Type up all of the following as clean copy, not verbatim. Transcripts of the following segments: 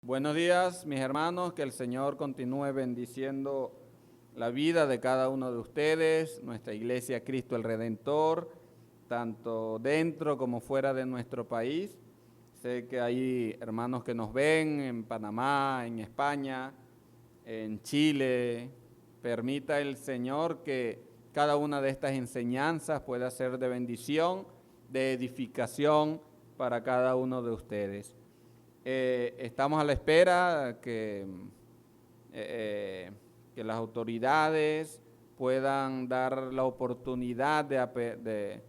Buenos días, mis hermanos, que el Señor continúe bendiciendo la vida de cada uno de ustedes, nuestra iglesia Cristo el Redentor, tanto dentro como fuera de nuestro país. Sé que hay hermanos que nos ven en Panamá, en España, en Chile. Permita el Señor que cada una de estas enseñanzas pueda ser de bendición, de edificación para cada uno de ustedes. Estamos a la espera que las autoridades puedan dar la oportunidad de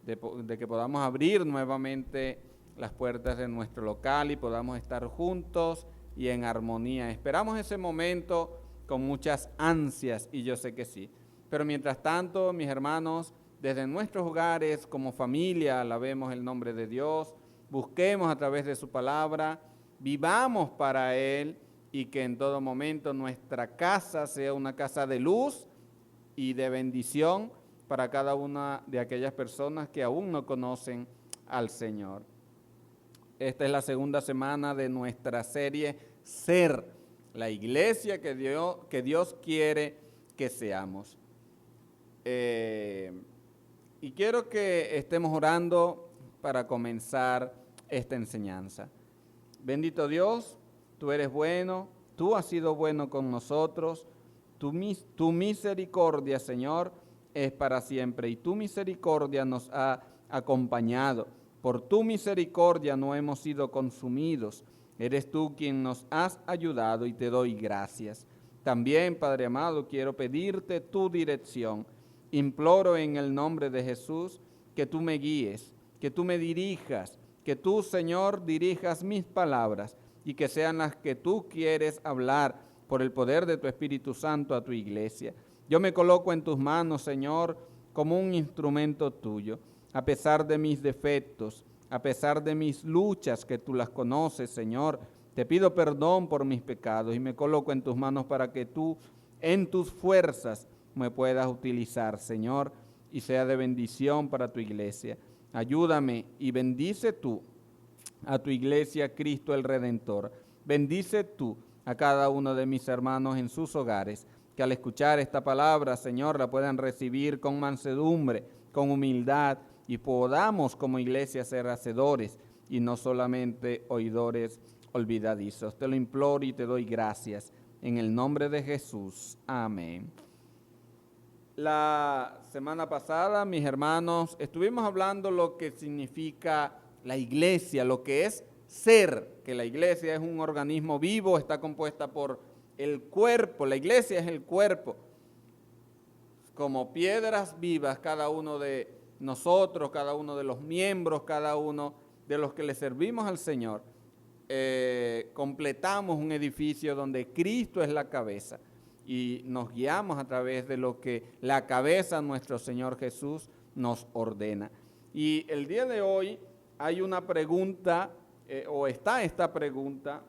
que podamos abrir nuevamente las puertas de nuestro local y podamos estar juntos y en armonía. Esperamos ese momento con muchas ansias y yo sé que sí. Pero mientras tanto, mis hermanos, desde nuestros hogares como familia, alabemos el nombre de Dios, busquemos a través de su palabra, vivamos para Él y que en todo momento nuestra casa sea una casa de luz y de bendición para cada una de aquellas personas que aún no conocen al Señor. Esta es la segunda semana de nuestra serie Ser, la iglesia que Dios quiere que seamos. Y quiero que estemos orando para comenzar esta enseñanza. Bendito Dios, tú eres bueno, tú has sido bueno con nosotros, tu misericordia, Señor, es para siempre y tu misericordia nos ha acompañado. Por tu misericordia no hemos sido consumidos. Eres tú quien nos has ayudado y te doy gracias. También, Padre amado, quiero pedirte tu dirección. Imploro en el nombre de Jesús que tú me guíes, que tú me dirijas, que tú, Señor, dirijas mis palabras y que sean las que tú quieres hablar por el poder de tu Espíritu Santo a tu iglesia. Yo me coloco en tus manos, Señor, como un instrumento tuyo, a pesar de mis defectos, a pesar de mis luchas que tú las conoces, Señor. Te pido perdón por mis pecados y me coloco en tus manos para que tú, en tus fuerzas, me puedas utilizar, Señor, y sea de bendición para tu iglesia. Ayúdame y bendice tú a tu iglesia Cristo el Redentor. Bendice tú a cada uno de mis hermanos en sus hogares, que al escuchar esta palabra, Señor, la puedan recibir con mansedumbre, con humildad, y podamos como iglesia ser hacedores y no solamente oidores olvidadizos. Te lo imploro y te doy gracias. En el nombre de Jesús. Amén. La semana pasada, mis hermanos, estuvimos hablando lo que significa la iglesia, lo que es ser, que la iglesia es un organismo vivo, está compuesta por el cuerpo, la iglesia es el cuerpo, como piedras vivas, cada uno de nosotros, cada uno de los miembros, cada uno de los que le servimos al Señor, completamos un edificio donde Cristo es la cabeza. Y nos guiamos a través de lo que la cabeza, nuestro Señor Jesús, nos ordena. Y el día de hoy hay una pregunta, o está esta pregunta: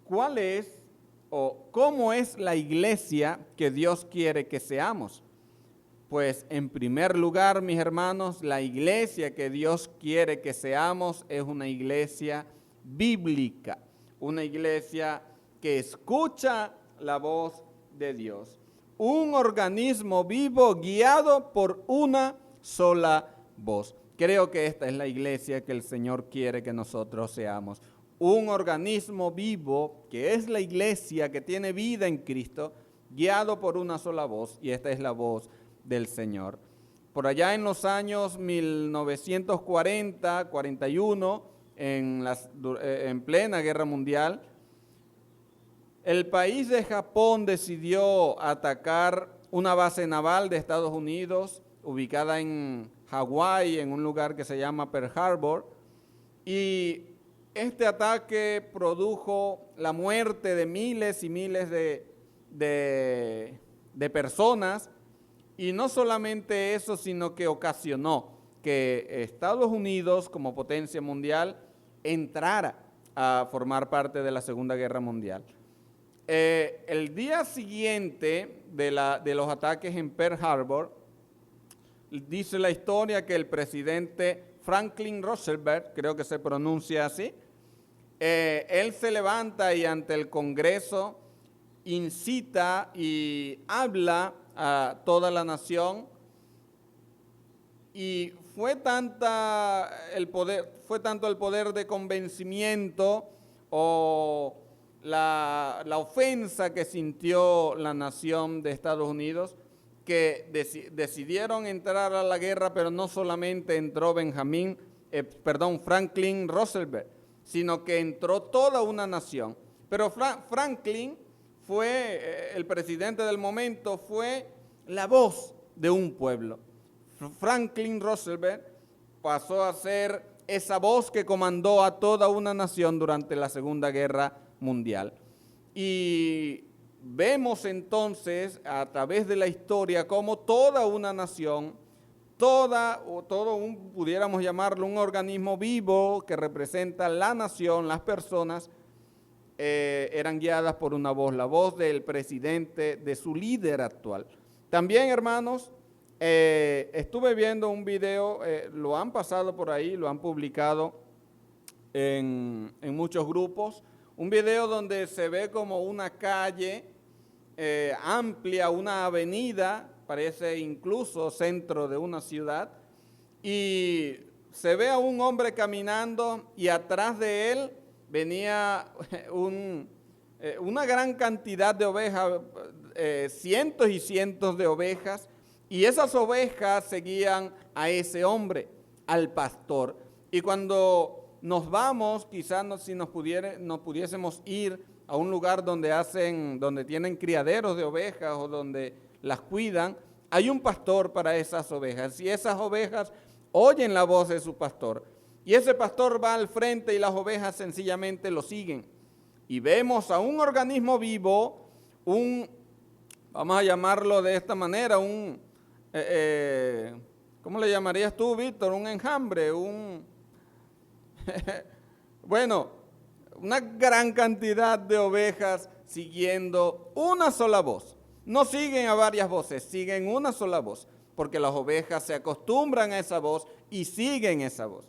¿cuál es o cómo es la iglesia que Dios quiere que seamos? Pues en primer lugar, mis hermanos, la iglesia que Dios quiere que seamos es una iglesia bíblica, una iglesia que escucha la voz de Dios. Un organismo vivo guiado por una sola voz. Creo que esta es la iglesia que el Señor quiere que nosotros seamos. Un organismo vivo que es la iglesia que tiene vida en Cristo, guiado por una sola voz, y esta es la voz del Señor. Por allá en los años 1940, 41, en plena guerra mundial, el país de Japón decidió atacar una base naval de Estados Unidos ubicada en Hawái, en un lugar que se llama Pearl Harbor, y este ataque produjo la muerte de miles y miles de personas, y no solamente eso, sino que ocasionó que Estados Unidos, como potencia mundial, entrara a formar parte de la Segunda Guerra Mundial. El día siguiente de los ataques en Pearl Harbor, dice la historia que el presidente Franklin Roosevelt, creo que se pronuncia así, él se levanta y ante el Congreso incita y habla a toda la nación, y fue tanto el poder de convencimiento o la ofensa que sintió la nación de Estados Unidos, que decidieron entrar a la guerra, pero no solamente entró Franklin Roosevelt, sino que entró toda una nación. Pero Franklin fue, el presidente del momento, fue la voz de un pueblo. Franklin Roosevelt pasó a ser esa voz que comandó a toda una nación durante la Segunda Guerra Mundial. Y vemos entonces a través de la historia cómo toda una nación, pudiéramos llamarlo un organismo vivo que representa la nación, las personas, eran guiadas por una voz, la voz del presidente, de su líder actual. También, hermanos, estuve viendo un video, lo han pasado por ahí, lo han publicado en muchos grupos, un video donde se ve como una calle amplia, una avenida, parece incluso centro de una ciudad, y se ve a un hombre caminando y atrás de él venía una gran cantidad de ovejas, cientos y cientos de ovejas, y esas ovejas seguían a ese hombre, al pastor. Y cuando nos vamos, quizás si nos pudiésemos ir a un lugar donde tienen criaderos de ovejas o donde las cuidan, hay un pastor para esas ovejas, y esas ovejas oyen la voz de su pastor. Y ese pastor va al frente y las ovejas sencillamente lo siguen. Y vemos a un organismo vivo, vamos a llamarlo de esta manera, ¿cómo le llamarías tú, Víctor? Un enjambre, bueno, una gran cantidad de ovejas siguiendo una sola voz. No siguen a varias voces, siguen una sola voz, porque las ovejas se acostumbran a esa voz y siguen esa voz.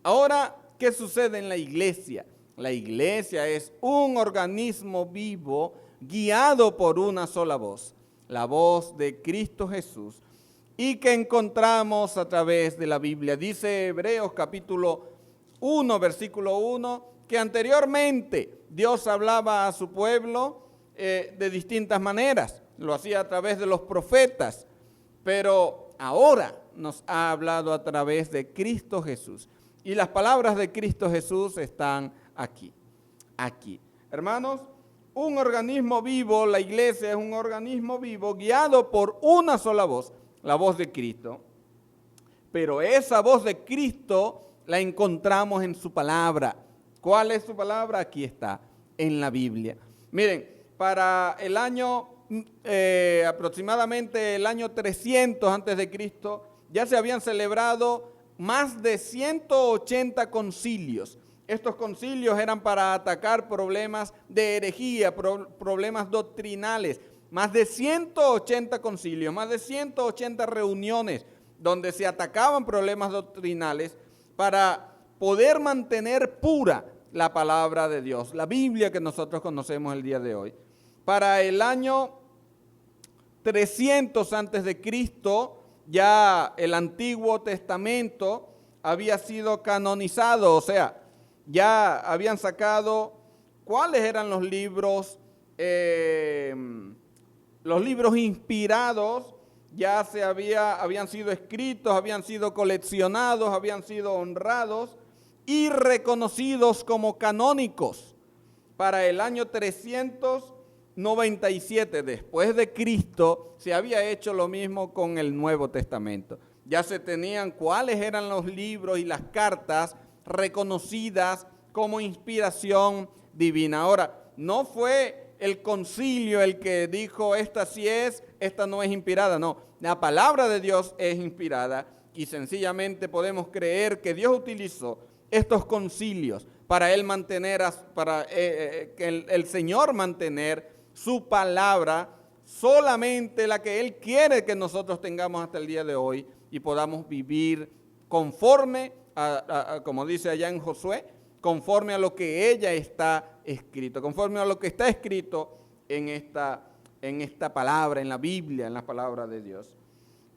Ahora, ¿qué sucede en la iglesia? La iglesia es un organismo vivo guiado por una sola voz, la voz de Cristo Jesús, y que encontramos a través de la Biblia. Dice Hebreos capítulo 1, versículo 1, que anteriormente Dios hablaba a su pueblo de distintas maneras, lo hacía a través de los profetas, pero ahora nos ha hablado a través de Cristo Jesús. Y las palabras de Cristo Jesús están aquí. Hermanos, un organismo vivo, la iglesia es un organismo vivo guiado por una sola voz, la voz de Cristo. Pero esa voz de Cristo la encontramos en su palabra. ¿Cuál es su palabra? Aquí está, en la Biblia. Miren, para el año, aproximadamente el año 300 antes de Cristo, ya se habían celebrado más de 180 concilios. Estos concilios eran para atacar problemas de herejía, problemas doctrinales. Más de 180 concilios, más de 180 reuniones donde se atacaban problemas doctrinales para poder mantener pura la palabra de Dios, la Biblia que nosotros conocemos el día de hoy. Para el año 300 antes de Cristo, ya el Antiguo Testamento había sido canonizado, o sea, ya habían sacado cuáles eran los libros inspirados, ya habían sido escritos, habían sido coleccionados, habían sido honrados y reconocidos como canónicos. Para el año 397 después de Cristo se había hecho lo mismo con el Nuevo Testamento. Ya se tenían cuáles eran los libros y las cartas reconocidas como inspiración divina. Ahora, no fue el concilio el que dijo esta sí es, esta no es inspirada, no. La palabra de Dios es inspirada y sencillamente podemos creer que Dios utilizó estos concilios para él mantener, el Señor mantener su palabra, solamente la que Él quiere que nosotros tengamos hasta el día de hoy y podamos vivir conforme como dice allá en Josué, conforme a lo que ella está escrito, conforme a lo que está escrito en esta palabra, en la Biblia, en la palabra de Dios.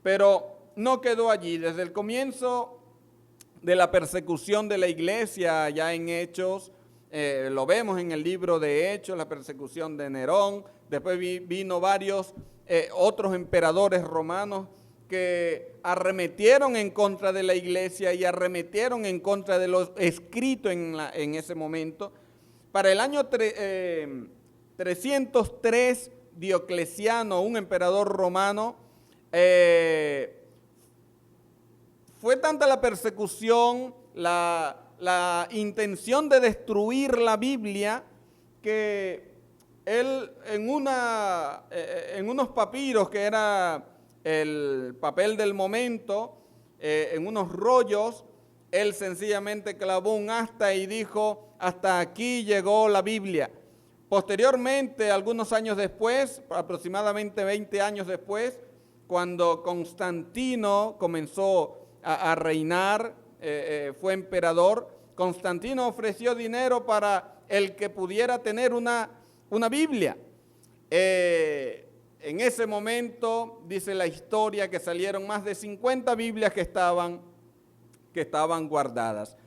Pero no quedó allí. Desde el comienzo de la persecución de la iglesia, ya en Hechos, lo vemos en el libro de Hechos, la persecución de Nerón. Después vino varios otros emperadores romanos que arremetieron en contra de la iglesia y arremetieron en contra de lo escrito en ese momento. Para el año 303, Diocleciano, un emperador romano, fue tanta la persecución, la intención de destruir la Biblia, que él en unos papiros, que era el papel del momento, en unos rollos, él sencillamente clavó un asta y dijo: hasta aquí llegó la Biblia. Posteriormente, algunos años después, aproximadamente 20 años después, cuando Constantino comenzó a reinar, fue emperador, Constantino ofreció dinero para el que pudiera tener una Biblia. En ese momento, dice la historia, que salieron más de 50 Biblias que estaban guardadas.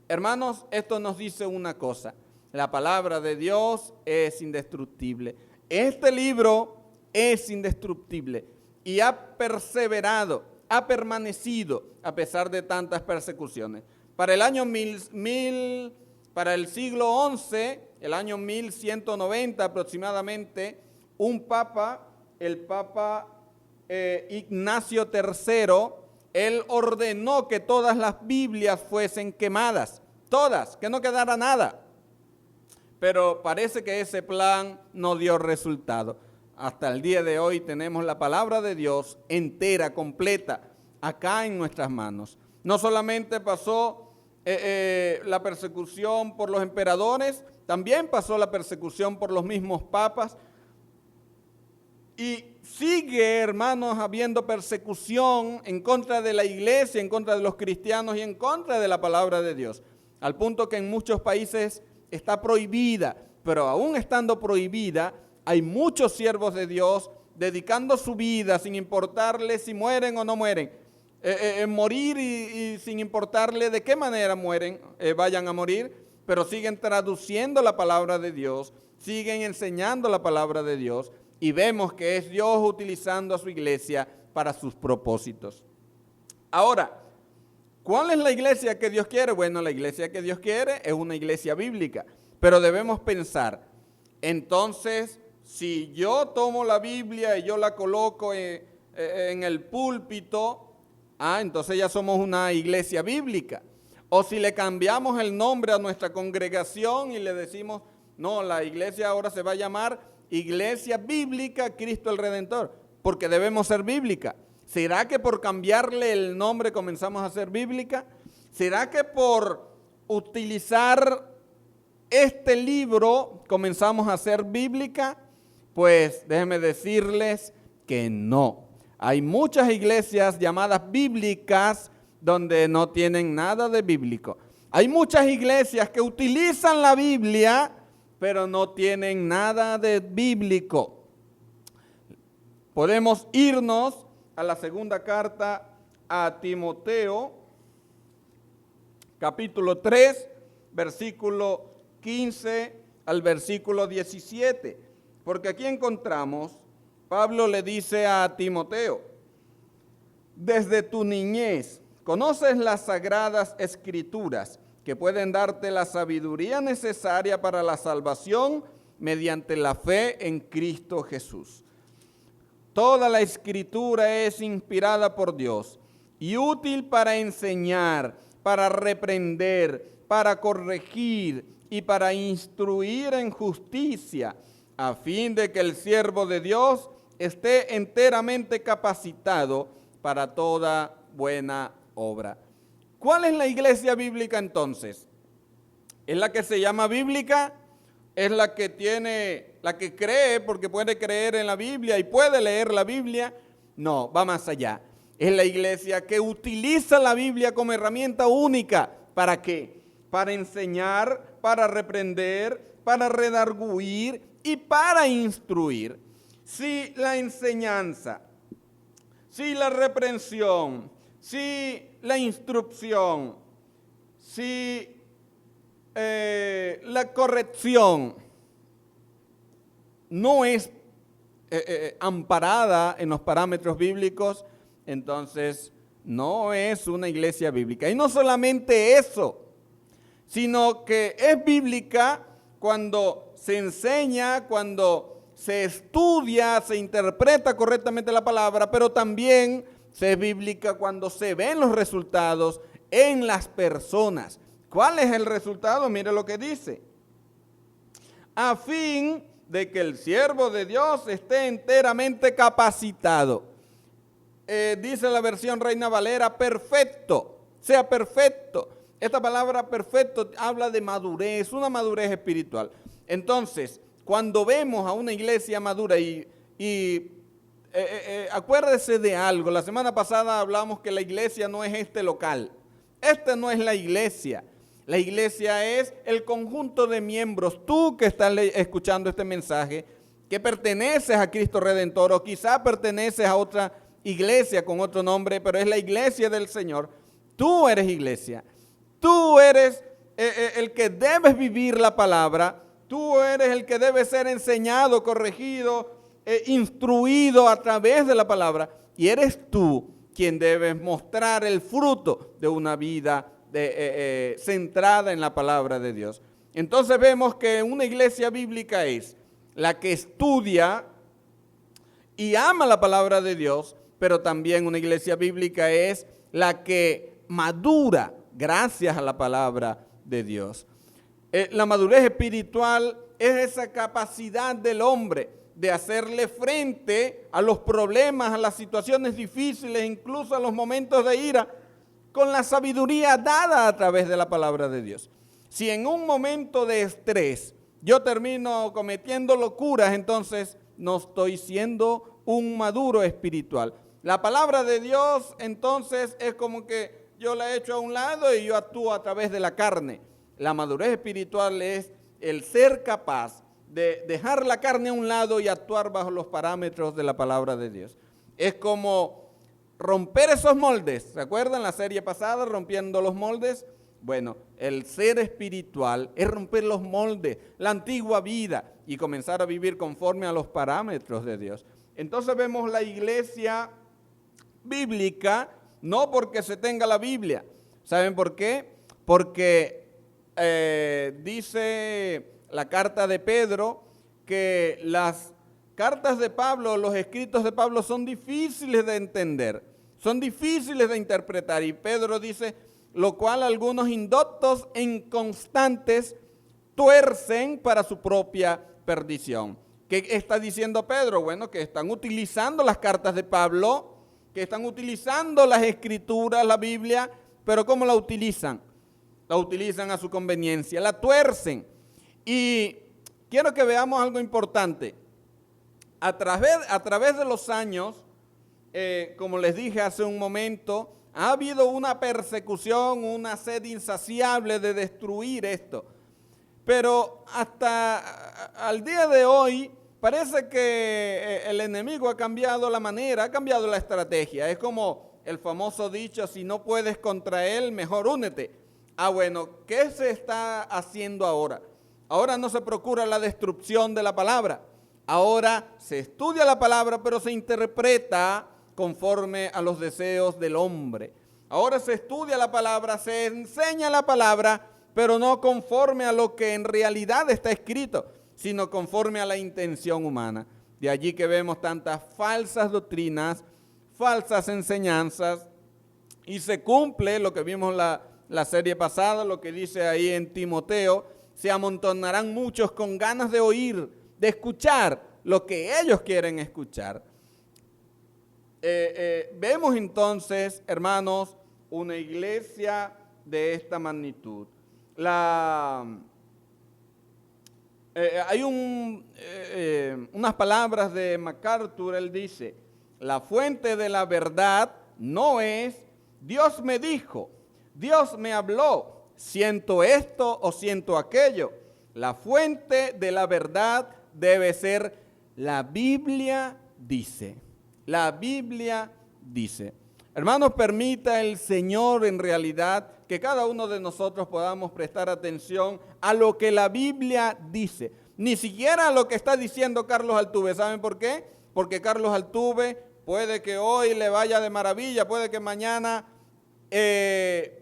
Hermanos, esto nos dice una cosa: la palabra de Dios es indestructible. Este libro es indestructible y ha perseverado, ha permanecido a pesar de tantas persecuciones. Para el año para el siglo XI, el año 1190 aproximadamente, un papa, el Papa Ignacio III, él ordenó que todas las Biblias fuesen quemadas, todas, que no quedara nada. Pero parece que ese plan no dio resultado. Hasta el día de hoy tenemos la palabra de Dios entera, completa, acá en nuestras manos. No solamente pasó la persecución por los emperadores, también pasó la persecución por los mismos papas. Y sigue, hermanos, habiendo persecución en contra de la iglesia, en contra de los cristianos y en contra de la palabra de Dios. Al punto que en muchos países está prohibida, pero aún estando prohibida, hay muchos siervos de Dios dedicando su vida sin importarle si mueren o no mueren. Morir y sin importarle de qué manera vayan a morir, pero siguen traduciendo la palabra de Dios, siguen enseñando la palabra de Dios, y vemos que es Dios utilizando a su iglesia para sus propósitos. Ahora, ¿cuál es la iglesia que Dios quiere? Bueno, la iglesia que Dios quiere es una iglesia bíblica, pero debemos pensar, entonces, si yo tomo la Biblia y yo la coloco en el púlpito, entonces ya somos una iglesia bíblica. O si le cambiamos el nombre a nuestra congregación y le decimos, no, la iglesia ahora se va a llamar Iglesia Bíblica Cristo el Redentor, porque debemos ser bíblica. ¿Será que por cambiarle el nombre comenzamos a ser bíblica? ¿Será que por utilizar este libro comenzamos a ser bíblica? Pues déjenme decirles que no. Hay muchas iglesias llamadas bíblicas donde no tienen nada de bíblico. Hay muchas iglesias que utilizan la Biblia, pero no tienen nada de bíblico. Podemos irnos a la segunda carta a Timoteo, capítulo 3, versículo 15 al versículo 17, porque aquí encontramos, Pablo le dice a Timoteo: desde tu niñez conoces las sagradas escrituras, que pueden darte la sabiduría necesaria para la salvación mediante la fe en Cristo Jesús. Toda la escritura es inspirada por Dios y útil para enseñar, para reprender, para corregir y para instruir en justicia, a fin de que el siervo de Dios esté enteramente capacitado para toda buena obra. ¿Cuál es la iglesia bíblica entonces? ¿Es la que se llama bíblica? ¿Es la que cree porque puede creer en la Biblia y puede leer la Biblia? No, va más allá. Es la iglesia que utiliza la Biblia como herramienta única. ¿Para qué? para enseñar, para reprender, para redarguir y para instruir. Si la enseñanza, si la reprensión, si la instrucción, si la corrección no es amparada en los parámetros bíblicos, entonces no es una iglesia bíblica. Y no solamente eso, sino que es bíblica cuando se enseña, cuando se estudia, se interpreta correctamente la palabra, pero también es bíblica cuando se ven los resultados en las personas. ¿Cuál es el resultado? Mire lo que dice. A fin de que el siervo de Dios esté enteramente capacitado. Dice la versión Reina Valera, perfecto, sea perfecto. Esta palabra perfecto habla de madurez, una madurez espiritual. Entonces, cuando vemos a una iglesia madura acuérdese de algo, la semana pasada hablamos que la iglesia no es este local. Esta no es la iglesia. La iglesia es el conjunto de miembros. Tú que estás escuchando este mensaje, que perteneces a Cristo Redentor o quizá perteneces a otra iglesia con otro nombre, pero es la iglesia del Señor. Tú eres iglesia. Tú eres el que debes vivir la palabra. Tú eres el que debe ser enseñado, corregido, instruido a través de la palabra. Y eres tú quien debes mostrar el fruto de una vida centrada en la palabra de Dios. Entonces vemos que una iglesia bíblica es la que estudia y ama la palabra de Dios, pero también una iglesia bíblica es la que madura gracias a la palabra de Dios. La madurez espiritual es esa capacidad del hombre de hacerle frente a los problemas, a las situaciones difíciles, incluso a los momentos de ira, con la sabiduría dada a través de la palabra de Dios. Si en un momento de estrés yo termino cometiendo locuras, entonces no estoy siendo un maduro espiritual. La palabra de Dios entonces es como que yo la echo a un lado y yo actúo a través de la carne. La madurez espiritual es el ser capaz de dejar la carne a un lado y actuar bajo los parámetros de la palabra de Dios. Es como romper esos moldes. ¿Se acuerdan la serie pasada, rompiendo los moldes? Bueno, el ser espiritual es romper los moldes, la antigua vida y comenzar a vivir conforme a los parámetros de Dios. Entonces vemos la iglesia bíblica, no porque se tenga la Biblia. ¿Saben por qué? Porque dice la carta de Pedro que las cartas de Pablo, los escritos de Pablo son difíciles de entender, son difíciles de interpretar. Y Pedro dice, lo cual algunos indoctos e inconstantes tuercen para su propia perdición. ¿Qué está diciendo Pedro? Bueno, que están utilizando las cartas de Pablo, que están utilizando las escrituras, la Biblia, pero ¿cómo la utilizan? La utilizan a su conveniencia, la tuercen. Y quiero que veamos algo importante. A través de los años, como les dije hace un momento, ha habido una persecución, una sed insaciable de destruir esto. Pero hasta al día de hoy parece que el enemigo ha cambiado la manera, ha cambiado la estrategia. Es como el famoso dicho, si no puedes contra él, mejor únete. Bueno, ¿qué se está haciendo ahora? Ahora no se procura la destrucción de la palabra. Ahora se estudia la palabra, pero se interpreta conforme a los deseos del hombre. Ahora se estudia la palabra, se enseña la palabra, pero no conforme a lo que en realidad está escrito, sino conforme a la intención humana. De allí que vemos tantas falsas doctrinas, falsas enseñanzas, y se cumple lo que vimos la serie pasada, lo que dice ahí en Timoteo, se amontonarán muchos con ganas de oír, de escuchar lo que ellos quieren escuchar. Vemos entonces, hermanos, una iglesia de esta magnitud. Hay unas palabras de MacArthur, él dice, la fuente de la verdad no es Dios me dijo, Dios me habló, siento esto o siento aquello. La fuente de la verdad debe ser la Biblia dice. La Biblia dice. Hermanos, permita el Señor en realidad que cada uno de nosotros podamos prestar atención a lo que la Biblia dice. Ni siquiera a lo que está diciendo Carlos Altuve. ¿Saben por qué? Porque Carlos Altuve puede que hoy le vaya de maravilla, puede que mañana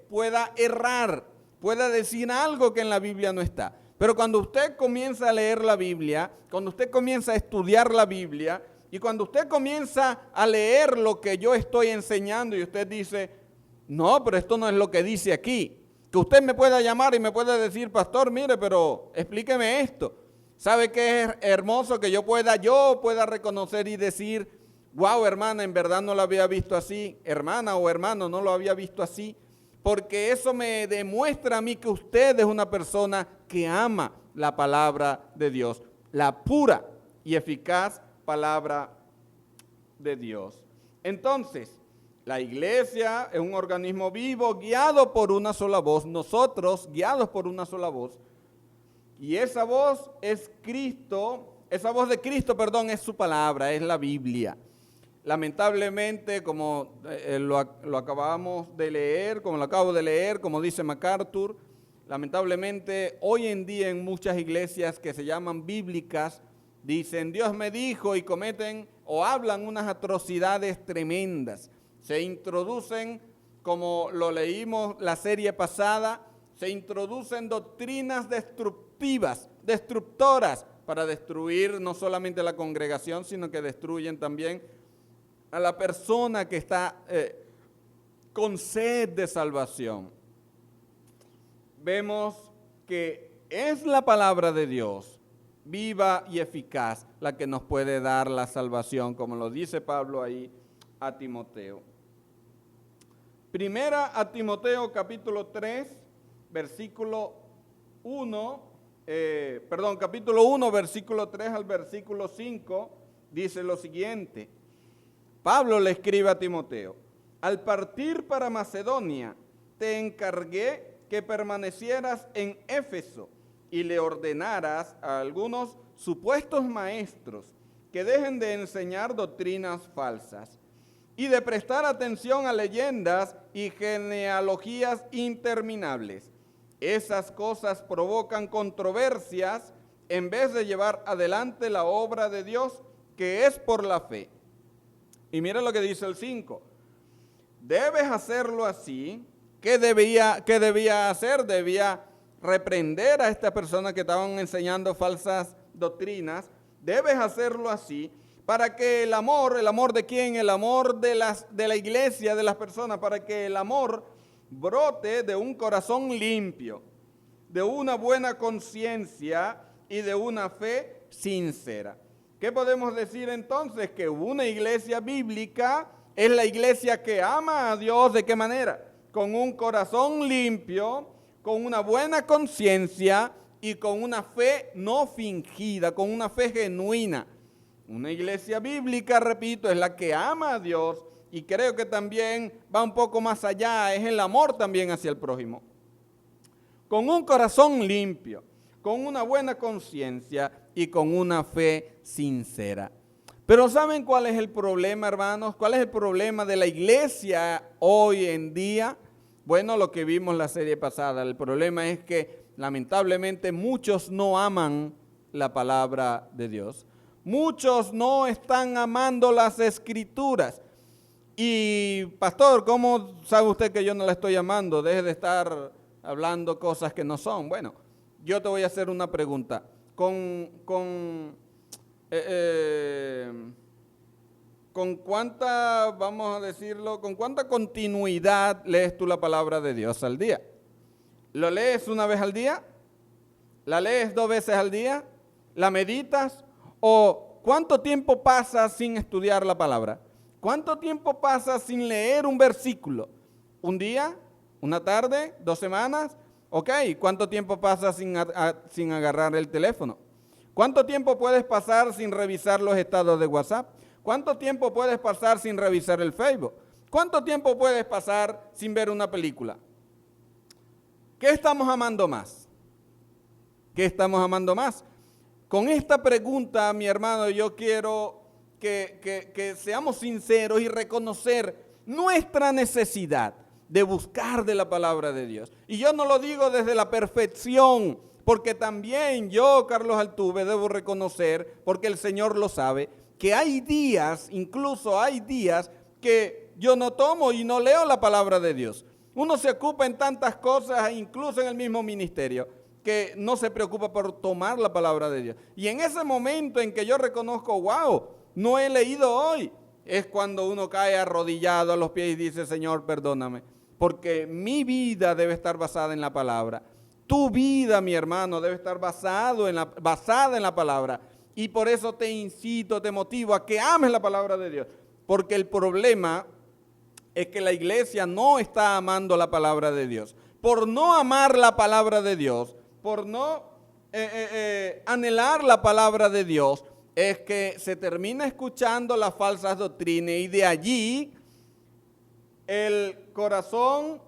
pueda errar, pueda decir algo que en la Biblia no está. Pero cuando usted comienza a leer la Biblia, cuando usted comienza a estudiar la Biblia y cuando usted comienza a leer lo que yo estoy enseñando y usted dice, no, pero esto no es lo que dice aquí. Que usted me pueda llamar y me pueda decir, pastor, mire, pero explíqueme esto. ¿Sabe qué es hermoso? Que yo pueda reconocer y decir, wow, hermana, en verdad no lo había visto así. Hermana o hermano, no lo había visto así. Porque eso me demuestra a mí que usted es una persona que ama la palabra de Dios. La pura y eficaz palabra de Dios. Entonces, la iglesia es un organismo vivo guiado por una sola voz. Nosotros guiados por una sola voz. Y esa voz es Cristo, esa voz de Cristo, es su palabra, es la Biblia. Lamentablemente, como lo acabamos de leer, como lo acabo de leer, como dice MacArthur, lamentablemente hoy en día en muchas iglesias que se llaman bíblicas, dicen Dios me dijo y cometen o hablan unas atrocidades tremendas. Se introducen, como lo leímos la serie pasada, se introducen doctrinas destructoras para destruir no solamente la congregación, sino que destruyen también a la persona que está con sed de salvación. Vemos que es la palabra de Dios, viva y eficaz, la que nos puede dar la salvación, como lo dice Pablo ahí a Timoteo. Primera a Timoteo capítulo 3, versículo 1, capítulo 1, versículo 3 al versículo 5, dice lo siguiente. Pablo le escribe a Timoteo, al partir para Macedonia, te encargué que permanecieras en Éfeso y le ordenaras a algunos supuestos maestros que dejen de enseñar doctrinas falsas y de prestar atención a leyendas y genealogías interminables. Esas cosas provocan controversias en vez de llevar adelante la obra de Dios, que es por la fe. Y mira lo que dice el 5. Debes hacerlo así. ¿Qué debía hacer? Debía reprender a esta persona que estaban enseñando falsas doctrinas. Debes hacerlo así para que el amor ¿de quién? El amor de la iglesia, de las personas, para que el amor brote de un corazón limpio, de una buena conciencia y de una fe sincera. ¿Qué podemos decir entonces? Que una iglesia bíblica es la iglesia que ama a Dios. ¿De qué manera? Con un corazón limpio, con una buena conciencia y con una fe no fingida, con una fe genuina. Una iglesia bíblica, repito, es la que ama a Dios y creo que también va un poco más allá, es el amor también hacia el prójimo. Con un corazón limpio, con una buena conciencia y con una fe sincera. Pero ¿saben cuál es el problema, hermanos? ¿Cuál es el problema de la iglesia hoy en día? Bueno, lo que vimos la serie pasada. El problema es que lamentablemente muchos no aman la palabra de Dios. Muchos no están amando las escrituras. Y pastor, ¿cómo sabe usted que yo no la estoy amando? Deje de estar hablando cosas que no son. Bueno, yo te voy a hacer una pregunta. ¿Con cuánta, vamos a decirlo, con cuánta continuidad lees tú la palabra de Dios al día? ¿Lo lees una vez al día? ¿La lees 2 veces al día? ¿La meditas? ¿O cuánto tiempo pasas sin estudiar la palabra? ¿Cuánto tiempo pasas sin leer un versículo? ¿Un día? ¿Una tarde? ¿2 semanas? Ok, ¿cuánto tiempo pasas sin agarrar el teléfono? ¿Cuánto tiempo puedes pasar sin revisar los estados de WhatsApp? ¿Cuánto tiempo puedes pasar sin revisar el Facebook? ¿Cuánto tiempo puedes pasar sin ver una película? ¿Qué estamos amando más? ¿Qué estamos amando más? Con esta pregunta, mi hermano, yo quiero que seamos sinceros y reconocer nuestra necesidad de buscar de la palabra de Dios. Y yo no lo digo desde la perfección, porque también yo, Carlos Altuve, debo reconocer, porque el Señor lo sabe, que hay días, incluso hay días que yo no tomo y no leo la palabra de Dios. Uno se ocupa en tantas cosas, incluso en el mismo ministerio, que no se preocupa por tomar la palabra de Dios. Y en ese momento en que yo reconozco, wow, no he leído hoy, es cuando uno cae arrodillado a los pies y dice, Señor, perdóname, porque mi vida debe estar basada en la palabra. Tu vida, mi hermano, debe estar basada en la palabra. Y por eso te incito, te motivo a que ames la palabra de Dios. Porque el problema es que la iglesia no está amando la palabra de Dios. Por no amar la palabra de Dios, por no anhelar la palabra de Dios, es que se termina escuchando las falsas doctrinas y de allí el corazón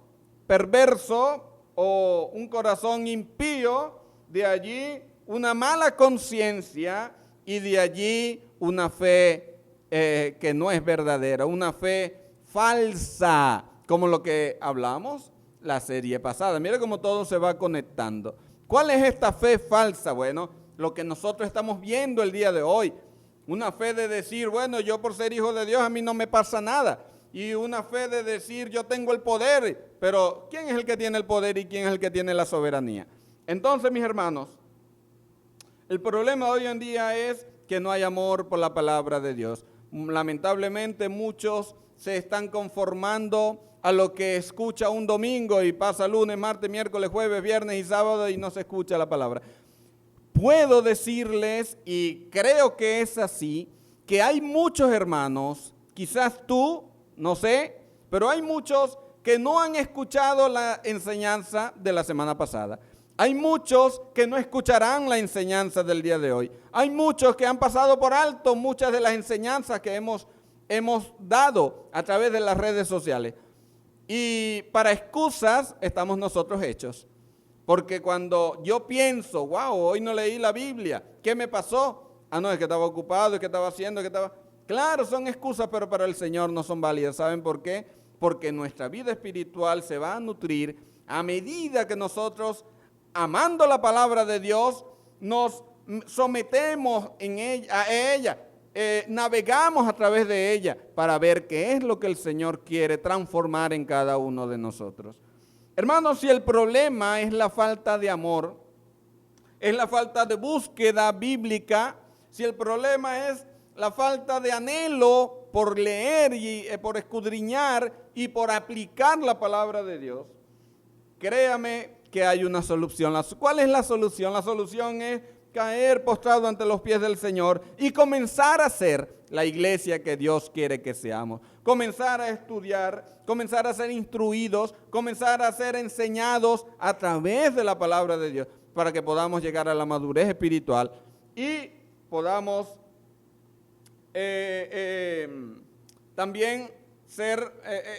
perverso o un corazón impío, de allí una mala conciencia y de allí una fe que no es verdadera, una fe falsa, como lo que hablamos la serie pasada. Mira cómo todo se va conectando. ¿Cuál es esta fe falsa? Bueno, lo que nosotros estamos viendo el día de hoy. Una fe de decir, bueno, yo por ser hijo de Dios a mí no me pasa nada. Y una fe de decir, yo tengo el poder, pero ¿quién es el que tiene el poder y quién es el que tiene la soberanía? Entonces, mis hermanos, el problema de hoy en día es que no hay amor por la palabra de Dios. Lamentablemente muchos se están conformando a lo que escucha un domingo y pasa lunes, martes, miércoles, jueves, viernes y sábado y no se escucha la palabra. Puedo decirles, y creo que es así, que hay muchos hermanos, quizás tú, no sé, pero hay muchos que no han escuchado la enseñanza de la semana pasada. Hay muchos que no escucharán la enseñanza del día de hoy. Hay muchos que han pasado por alto muchas de las enseñanzas que hemos dado a través de las redes sociales. Y para excusas estamos nosotros hechos. Porque cuando yo pienso, wow, hoy no leí la Biblia, ¿qué me pasó? Ah, no, es que estaba ocupado, es que estaba haciendo, es que estaba... Claro, son excusas, pero para el Señor no son válidas. ¿Saben por qué? Porque nuestra vida espiritual se va a nutrir a medida que nosotros, amando la palabra de Dios, nos sometemos a ella, navegamos a través de ella para ver qué es lo que el Señor quiere transformar en cada uno de nosotros. Hermanos, si el problema es la falta de amor, es la falta de búsqueda bíblica, si el problema es la falta de anhelo por leer y por escudriñar y por aplicar la palabra de Dios, créame que hay una solución. ¿Cuál es la solución? La solución es caer postrado ante los pies del Señor y comenzar a ser la iglesia que Dios quiere que seamos. Comenzar a estudiar, comenzar a ser instruidos, comenzar a ser enseñados a través de la palabra de Dios para que podamos llegar a la madurez espiritual y podamos también ser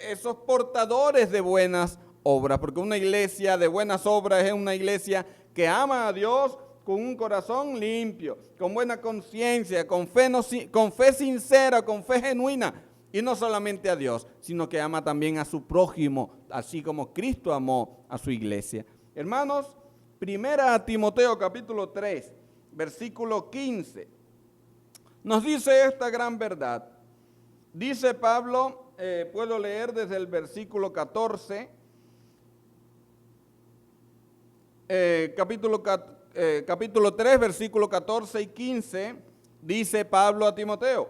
esos portadores de buenas obras, porque una iglesia de buenas obras es una iglesia que ama a Dios con un corazón limpio, con buena conciencia, con fe sincera, con fe genuina, y no solamente a Dios, sino que ama también a su prójimo, así como Cristo amó a su iglesia. Hermanos, 1 Timoteo capítulo 3, versículo 15, nos dice esta gran verdad. Dice Pablo, puedo leer desde el versículo 14, capítulo 3, versículo 14 y 15, dice Pablo a Timoteo: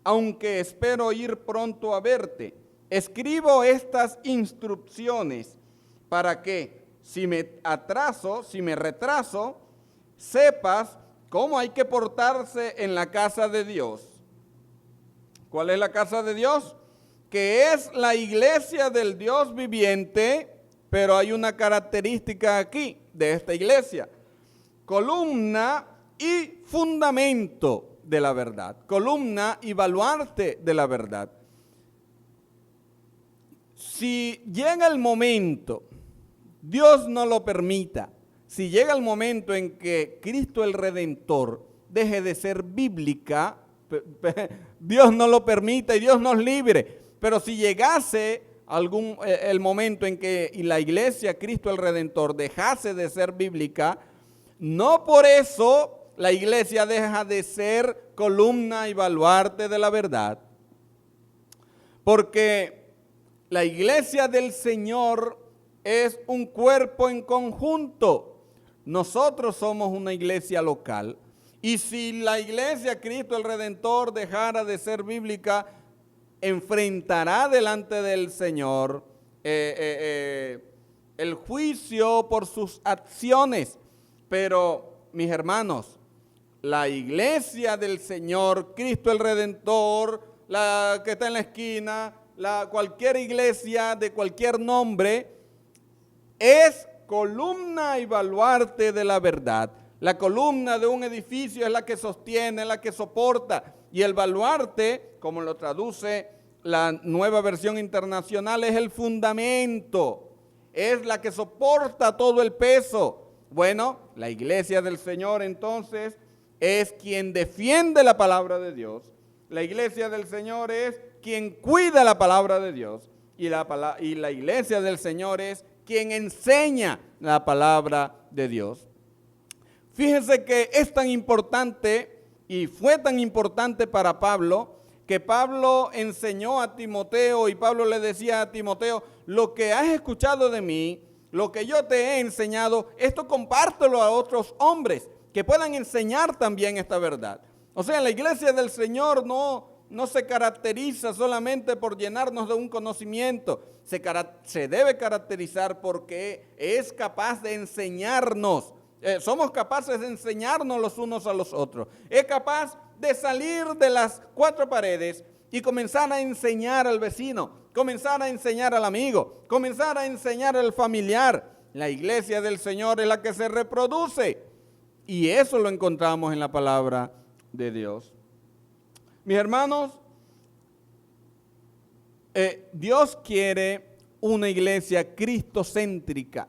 aunque espero ir pronto a verte, escribo estas instrucciones para que, si me retraso, sepas cómo hay que portarse en la casa de Dios. ¿Cuál es la casa de Dios? Que es la iglesia del Dios viviente, pero hay una característica aquí de esta iglesia: columna y fundamento de la verdad, columna y baluarte de la verdad. Si llega el momento Dios no lo permita. Si llega el momento en que Cristo el Redentor deje de ser bíblica, Dios no lo permita y Dios nos libre. Pero si llegase el momento en que la iglesia Cristo el Redentor dejase de ser bíblica, no por eso la iglesia deja de ser columna y baluarte de la verdad. Porque la iglesia del Señor es un cuerpo en conjunto. Nosotros somos una iglesia local. Y si la iglesia Cristo el Redentor dejara de ser bíblica, enfrentará delante del Señor el juicio por sus acciones. Pero, mis hermanos, la iglesia del Señor Cristo el Redentor, la que está en la esquina, cualquier iglesia de cualquier nombre, es columna y baluarte de la verdad. La columna de un edificio es la que sostiene, la que soporta. Y el baluarte, como lo traduce la Nueva Versión Internacional, es el fundamento. Es la que soporta todo el peso. Bueno, la iglesia del Señor entonces es quien defiende la palabra de Dios. La iglesia del Señor es quien cuida la palabra de Dios. Y la iglesia del Señor es quien enseña la palabra de Dios. Fíjense que es tan importante y fue tan importante para Pablo, que Pablo enseñó a Timoteo y Pablo le decía a Timoteo: lo que has escuchado de mí, lo que yo te he enseñado, esto compártelo a otros hombres que puedan enseñar también esta verdad. O sea, la iglesia del Señor no se caracteriza solamente por llenarnos de un conocimiento, se debe caracterizar porque es capaz de enseñarnos. Somos capaces de enseñarnos los unos a los otros. Es capaz de salir de las cuatro paredes y comenzar a enseñar al vecino, comenzar a enseñar al amigo, comenzar a enseñar al familiar. La iglesia del Señor es la que se reproduce y eso lo encontramos en la palabra de Dios. Mis hermanos, Dios quiere una iglesia cristocéntrica.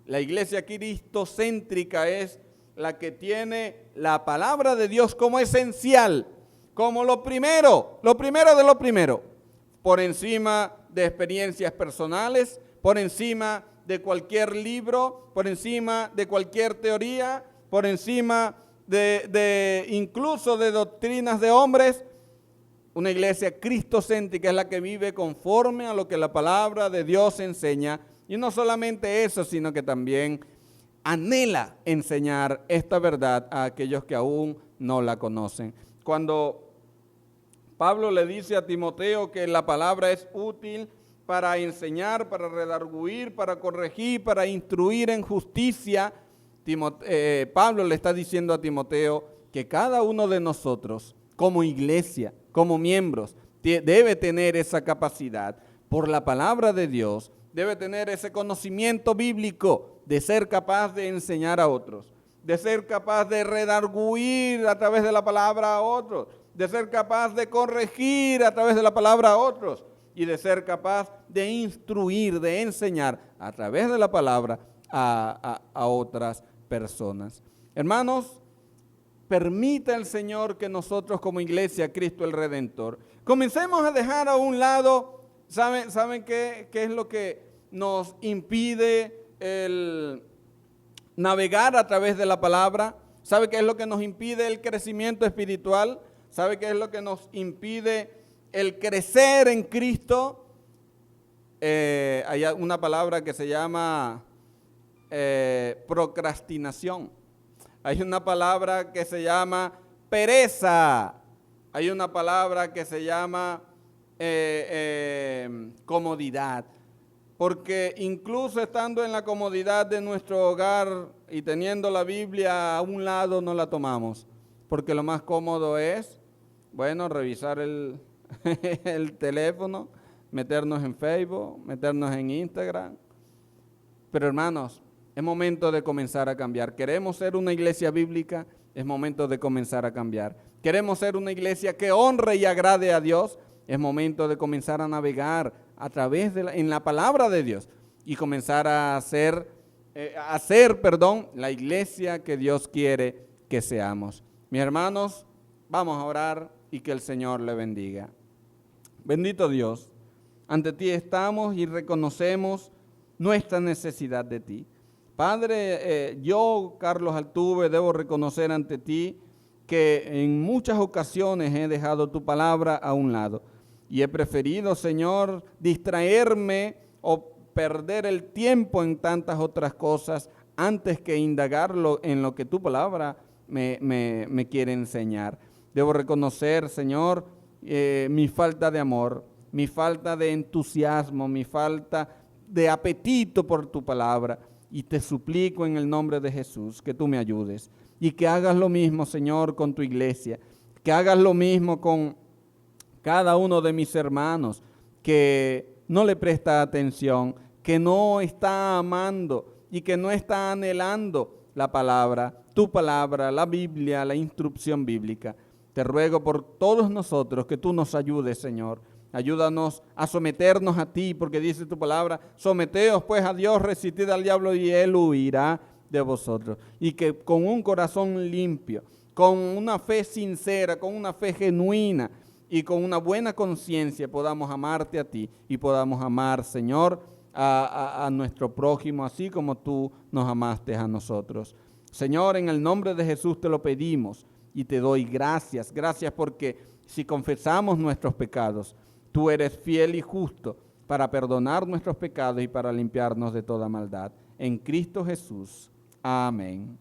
La iglesia cristocéntrica es la que tiene la palabra de Dios como esencial, como lo primero de lo primero, por encima de experiencias personales, por encima de cualquier libro, por encima de cualquier teoría, por encima de incluso de doctrinas de hombres. Una iglesia cristocéntrica es la que vive conforme a lo que la palabra de Dios enseña. Y no solamente eso, sino que también anhela enseñar esta verdad a aquellos que aún no la conocen. Cuando Pablo le dice a Timoteo que la palabra es útil para enseñar, para redarguir, para corregir, para instruir en justicia, Pablo le está diciendo a Timoteo que cada uno de nosotros, como iglesia, como miembros, debe tener esa capacidad por la palabra de Dios. Debe tener ese conocimiento bíblico de ser capaz de enseñar a otros, de ser capaz de redarguir a través de la palabra a otros, de ser capaz de corregir a través de la palabra a otros y de ser capaz de instruir, de enseñar a través de la palabra a otras personas. Hermanos, permita el Señor que nosotros como iglesia Cristo el Redentor comencemos a dejar a un lado. ¿Saben qué es lo que nos impide el navegar a través de la palabra? ¿Sabe qué es lo que nos impide el crecimiento espiritual? ¿Sabe qué es lo que nos impide el crecer en Cristo? Hay una palabra que se llama procrastinación. Hay una palabra que se llama pereza. Hay una palabra que se llama comodidad, porque incluso estando en la comodidad de nuestro hogar y teniendo la Biblia a un lado no la tomamos, porque lo más cómodo es, bueno, revisar el teléfono, meternos en Facebook, meternos en Instagram. Pero hermanos, es momento de comenzar a cambiar. ¿Queremos ser una iglesia bíblica? Es momento de comenzar a cambiar. ¿Queremos ser una iglesia que honre y agrade a Dios? Es momento de comenzar a navegar a través en la palabra de Dios y comenzar a ser la iglesia que Dios quiere que seamos. Mis hermanos, vamos a orar y que el Señor le bendiga. Bendito Dios, ante ti estamos y reconocemos nuestra necesidad de ti. Padre, yo, Carlos Altuve, debo reconocer ante ti que en muchas ocasiones he dejado tu palabra a un lado y he preferido, Señor, distraerme o perder el tiempo en tantas otras cosas antes que indagarlo en lo que tu palabra me quiere enseñar. Debo reconocer, Señor, mi falta de amor, mi falta de entusiasmo, mi falta de apetito por tu palabra. Y te suplico en el nombre de Jesús que tú me ayudes y que hagas lo mismo, Señor, con tu iglesia, que hagas lo mismo con cada uno de mis hermanos que no le presta atención, que no está amando y que no está anhelando la palabra, tu palabra, la Biblia, la instrucción bíblica. Te ruego por todos nosotros que tú nos ayudes, Señor. Ayúdanos a someternos a ti, porque dice tu palabra, someteos pues a Dios, resistid al diablo y él huirá de vosotros. Y que con un corazón limpio, con una fe sincera, con una fe genuina y con una buena conciencia podamos amarte a ti y podamos amar, Señor, a nuestro prójimo, así como tú nos amaste a nosotros. Señor, en el nombre de Jesús te lo pedimos y te doy gracias. Gracias porque si confesamos nuestros pecados, tú eres fiel y justo para perdonar nuestros pecados y para limpiarnos de toda maldad. En Cristo Jesús. Amén.